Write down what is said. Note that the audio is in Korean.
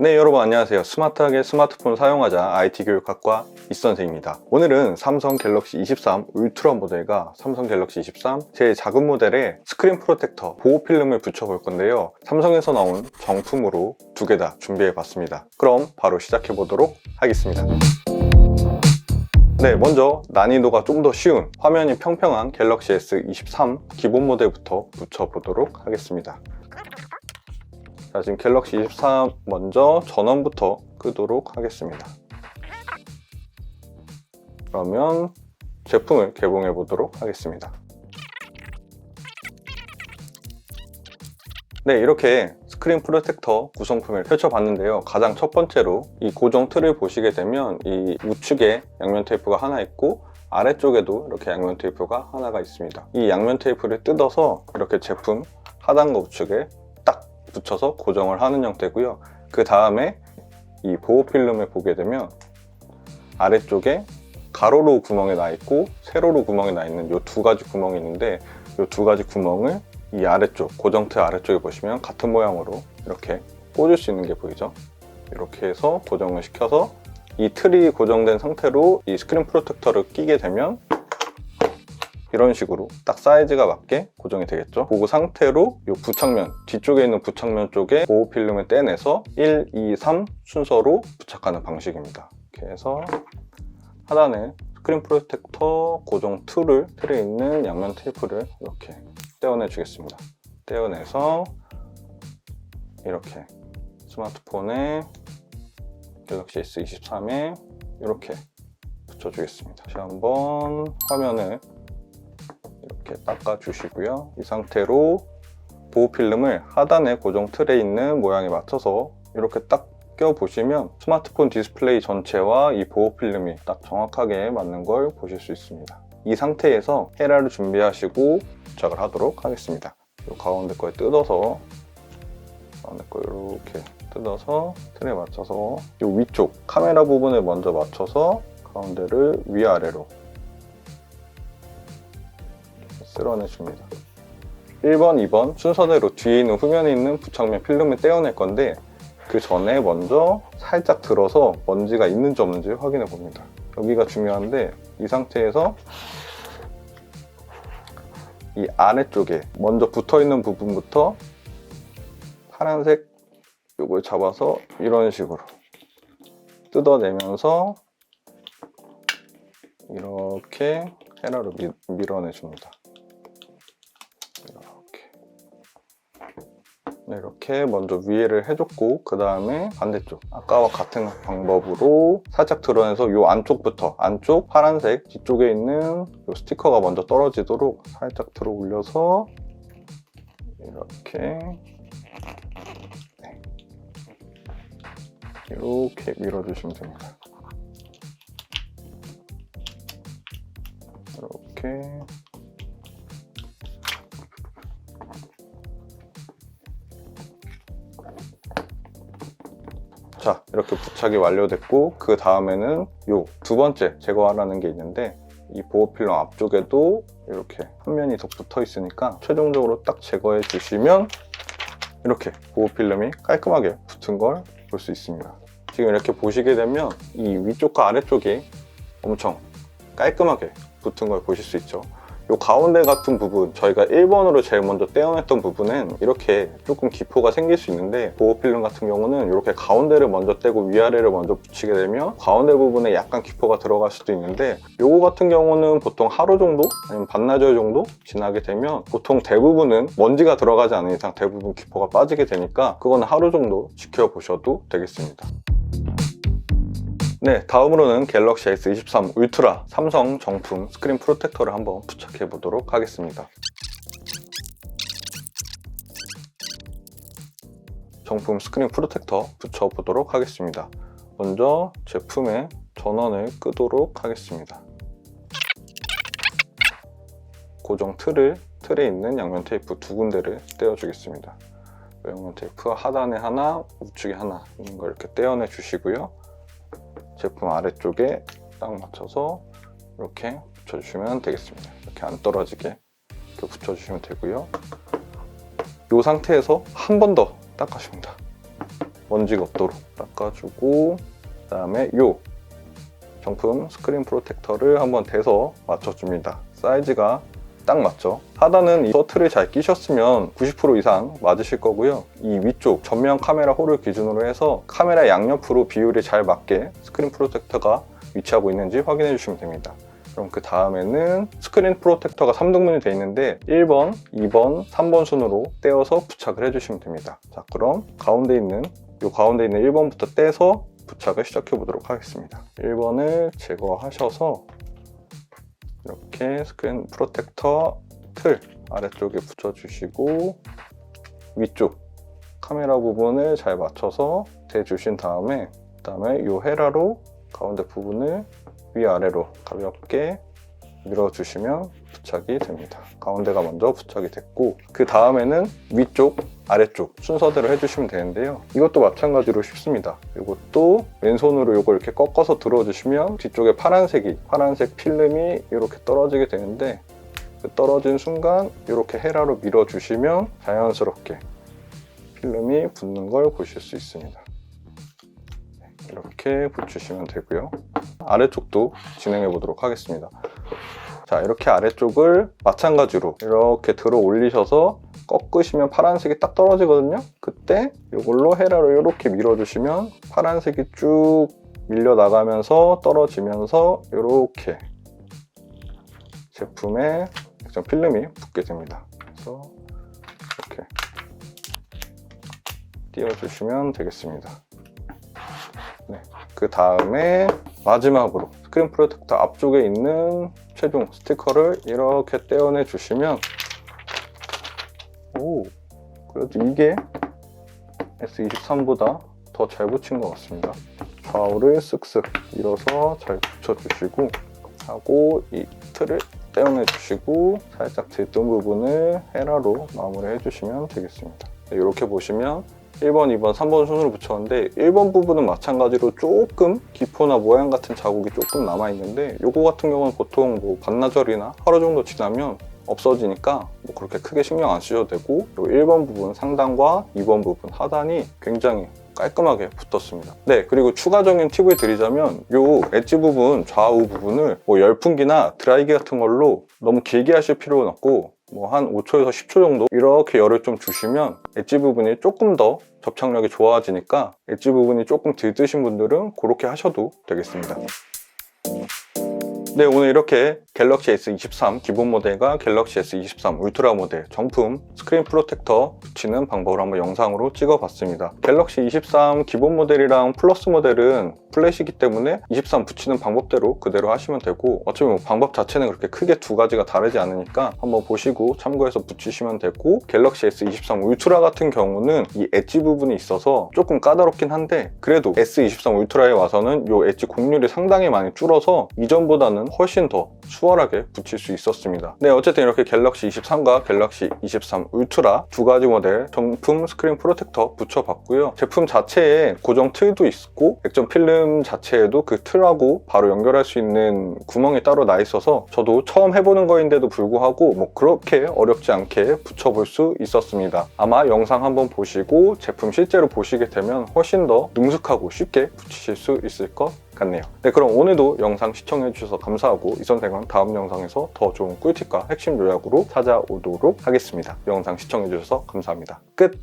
네, 여러분 안녕하세요. 스마트하게 스마트폰 사용하자 IT 교육학과 이선생입니다. 오늘은 삼성 갤럭시 23 울트라 모델과 삼성 갤럭시 23 제일 작은 모델에 스크린 프로텍터 보호 필름을 붙여볼 건데요. 삼성에서 나온 정품으로 두 개 다 준비해 봤습니다. 그럼 바로 시작해 보도록 하겠습니다. 네, 먼저 난이도가 좀 더 쉬운 화면이 평평한 갤럭시 S23 기본 모델부터 붙여보도록 하겠습니다. 자, 지금 갤럭시 23 먼저 전원부터 끄도록 하겠습니다. 그러면 제품을 개봉해 보도록 하겠습니다. 네, 이렇게 스크린 프로텍터 구성품을 펼쳐봤는데요. 가장 첫 번째로 이 고정 틀을 보시게 되면 이 우측에 양면 테이프가 하나 있고 아래쪽에도 이렇게 양면 테이프가 하나가 있습니다. 이 양면 테이프를 뜯어서 이렇게 제품 하단과 우측에 딱 붙여서 고정을 하는 형태고요. 그 다음에 이 보호 필름을 보게 되면 아래쪽에 가로로 구멍이 나 있고 세로로 구멍이 나 있는 이 두 가지 구멍이 있는데 이 두 가지 구멍을 이 아래쪽 고정틀 아래쪽에 보시면 같은 모양으로 이렇게 꽂을 수 있는 게 보이죠. 이렇게 해서 고정을 시켜서 이 틀이 고정된 상태로 이 스크린 프로텍터를 끼게 되면 이런 식으로 딱 사이즈가 맞게 고정이 되겠죠. 그 상태로 이 부착면, 뒤쪽에 있는 부착면 쪽에 보호 필름을 떼내서 1, 2, 3 순서로 부착하는 방식입니다. 이렇게 해서 하단에 스크린 프로텍터 고정 틀에 있는 양면 테이프를 이렇게 떼어내 주겠습니다. 떼어내서 이렇게 스마트폰에 갤럭시 S23에 이렇게 붙여주겠습니다. 다시 한번 화면을 이렇게 닦아 주시고요. 이 상태로 보호 필름을 하단에 고정 틀에 있는 모양에 맞춰서 이렇게 딱 껴 보시면 스마트폰 디스플레이 전체와 이 보호 필름이 딱 정확하게 맞는 걸 보실 수 있습니다. 이 상태에서 헤라를 준비하시고 부착을 하도록 하겠습니다. 이 가운데 거에 뜯어서 가운데 거 이렇게 뜯어서 틀에 맞춰서 이 위쪽 카메라 부분을 먼저 맞춰서 가운데를 위아래로 쓸어내 줍니다. 1번, 2번 순서대로 뒤에 있는 후면에 있는 부착면 필름을 떼어낼 건데 그 전에 먼저 살짝 들어서 먼지가 있는지 없는지 확인해 봅니다. 여기가 중요한데 이 상태에서 이 아래쪽에 먼저 붙어있는 부분부터 파란색 요걸 잡아서 이런 식으로 뜯어내면서 이렇게 헤라로 밀어내줍니다. 이렇게 먼저 위에를 해줬고 그 다음에 반대쪽 아까와 같은 방법으로 살짝 드러내서 이 안쪽부터 안쪽 파란색 뒤쪽에 있는 이 스티커가 먼저 떨어지도록 살짝 들어 올려서 이렇게 이렇게 밀어주시면 됩니다. 이렇게 자, 이렇게 부착이 완료됐고 그 다음에는 요 두 번째 제거하라는 게 있는데 이 보호 필름 앞쪽에도 이렇게 한 면이 더 붙어 있으니까 최종적으로 딱 제거해 주시면 이렇게 보호 필름이 깔끔하게 붙은 걸 볼 수 있습니다. 지금 이렇게 보시게 되면 이 위쪽과 아래쪽이 엄청 깔끔하게 붙은 걸 보실 수 있죠. 이 가운데 같은 부분 저희가 1번으로 제일 먼저 떼어냈던 부분은 이렇게 조금 기포가 생길 수 있는데 보호 필름 같은 경우는 이렇게 가운데를 먼저 떼고 위아래를 먼저 붙이게 되면 가운데 부분에 약간 기포가 들어갈 수도 있는데 요거 같은 경우는 보통 하루 정도 아니면 반나절 정도 지나게 되면 보통 대부분은 먼지가 들어가지 않은 이상 대부분 기포가 빠지게 되니까 그거는 하루 정도 지켜보셔도 되겠습니다. 네, 다음으로는 갤럭시 S23 울트라 삼성 정품 스크린 프로텍터를 한번 부착해 보도록 하겠습니다. 정품 스크린 프로텍터 붙여 보도록 하겠습니다. 먼저 제품의 전원을 끄도록 하겠습니다. 고정 틀에 있는 양면 테이프 두 군데를 떼어 주겠습니다. 양면 테이프 하단에 하나, 우측에 하나 있는 걸 이렇게 떼어내 주시고요. 제품 아래쪽에 딱 맞춰서 이렇게 붙여주시면 되겠습니다. 이렇게 안 떨어지게 이렇게 붙여주시면 되고요. 이 상태에서 한 번 더 닦아줍니다. 먼지가 없도록 닦아주고, 그 다음에 요 정품 스크린 프로텍터를 한번 대서 맞춰줍니다. 사이즈가 딱 맞죠? 하단은 이 서틀을 잘 끼셨으면 90% 이상 맞으실 거고요. 이 위쪽 전면 카메라 홀을 기준으로 해서 카메라 양옆으로 비율이 잘 맞게 스크린 프로텍터가 위치하고 있는지 확인해 주시면 됩니다. 그럼 그 다음에는 스크린 프로텍터가 3등분이 되어 있는데 1번, 2번, 3번 순으로 떼어서 부착을 해주시면 됩니다. 자, 그럼 가운데 있는 1번부터 떼서 부착을 시작해 보도록 하겠습니다. 1번을 제거하셔서 이렇게 스크린 프로텍터 틀 아래쪽에 붙여주시고 위쪽 카메라 부분을 잘 맞춰서 대주신 다음에 이 헤라로 가운데 부분을 위아래로 가볍게 밀어주시면 부착이 됩니다. 가운데가 먼저 부착이 됐고, 그 다음에는 위쪽, 아래쪽 순서대로 해주시면 되는데요. 이것도 마찬가지로 쉽습니다. 이것도 왼손으로 이걸 이렇게 꺾어서 들어주시면 뒤쪽에 파란색 필름이 이렇게 떨어지게 되는데, 그 떨어진 순간 이렇게 헤라로 밀어주시면 자연스럽게 필름이 붙는 걸 보실 수 있습니다. 이렇게 붙이시면 되고요. 아래쪽도 진행해 보도록 하겠습니다. 자, 이렇게 아래쪽을 마찬가지로 이렇게 들어 올리셔서 꺾으시면 파란색이 딱 떨어지거든요. 그때 이걸로 헤라로 이렇게 밀어주시면 파란색이 쭉 밀려 나가면서 떨어지면서 이렇게 제품에 액정 필름이 붙게 됩니다. 그래서 이렇게 띄워주시면 되겠습니다. 네, 그 다음에 마지막으로 스크린 프로텍터 앞쪽에 있는 최종 스티커를 이렇게 떼어내 주시면, 그래도 이게 S23보다 더 잘 붙인 것 같습니다. 좌우를 쓱쓱 밀어서 잘 붙여주시고 하고, 이 틀을 떼어내 주시고 살짝 들뜬 부분을 헤라로 마무리해 주시면 되겠습니다. 네, 이렇게 보시면 1번, 2번, 3번 순으로 붙였는데 1번 부분은 마찬가지로 조금 기포나 모양 같은 자국이 조금 남아있는데, 요거 같은 경우는 보통 뭐 반나절이나 하루 정도 지나면 없어지니까 뭐 그렇게 크게 신경 안 쓰셔도 되고, 요 1번 부분 상단과 2번 부분 하단이 굉장히 깔끔하게 붙었습니다. 네, 그리고 추가적인 팁을 드리자면 요 엣지 부분, 좌우 부분을 뭐 열풍기나 드라이기 같은 걸로 너무 길게 하실 필요는 없고, 뭐 한 5초에서 10초 정도 이렇게 열을 좀 주시면 엣지 부분이 조금 더 접착력이 좋아지니까, 엣지 부분이 조금 들뜨신 분들은 그렇게 하셔도 되겠습니다. 네, 오늘 이렇게 갤럭시 S23 기본 모델과 갤럭시 S23 울트라 모델 정품 스크린 프로텍터 붙이는 방법을 한번 영상으로 찍어봤습니다. 갤럭시 23 기본 모델이랑 플러스 모델은 플랫이기 때문에 23 붙이는 방법대로 그대로 하시면 되고, 어차피 뭐 방법 자체는 그렇게 크게 두 가지가 다르지 않으니까 한번 보시고 참고해서 붙이시면 되고, 갤럭시 S23 울트라 같은 경우는 이 엣지 부분이 있어서 조금 까다롭긴 한데, 그래도 S23 울트라에 와서는 이 엣지 곡률이 상당히 많이 줄어서 이전보다는 훨씬 더 수월하게 붙일 수 있었습니다. 네, 어쨌든 이렇게 갤럭시 23과 갤럭시 23 울트라 두 가지 모델 정품 스크린 프로텍터 붙여봤고요. 제품 자체에 고정 틀도 있고, 액정 필름 자체에도 그 틀하고 바로 연결할 수 있는 구멍이 따로 나 있어서 저도 처음 해보는 거인데도 불구하고 뭐 그렇게 어렵지 않게 붙여볼 수 있었습니다. 아마 영상 한번 보시고 제품 실제로 보시게 되면 훨씬 더 능숙하고 쉽게 붙이실 수 있을 것 같네요. 네, 그럼 오늘도 영상 시청해주셔서 감사하고, 이 선생은 다음 영상에서 더 좋은 꿀팁과 핵심 요약으로 찾아오도록 하겠습니다. 영상 시청해주셔서 감사합니다. 끝!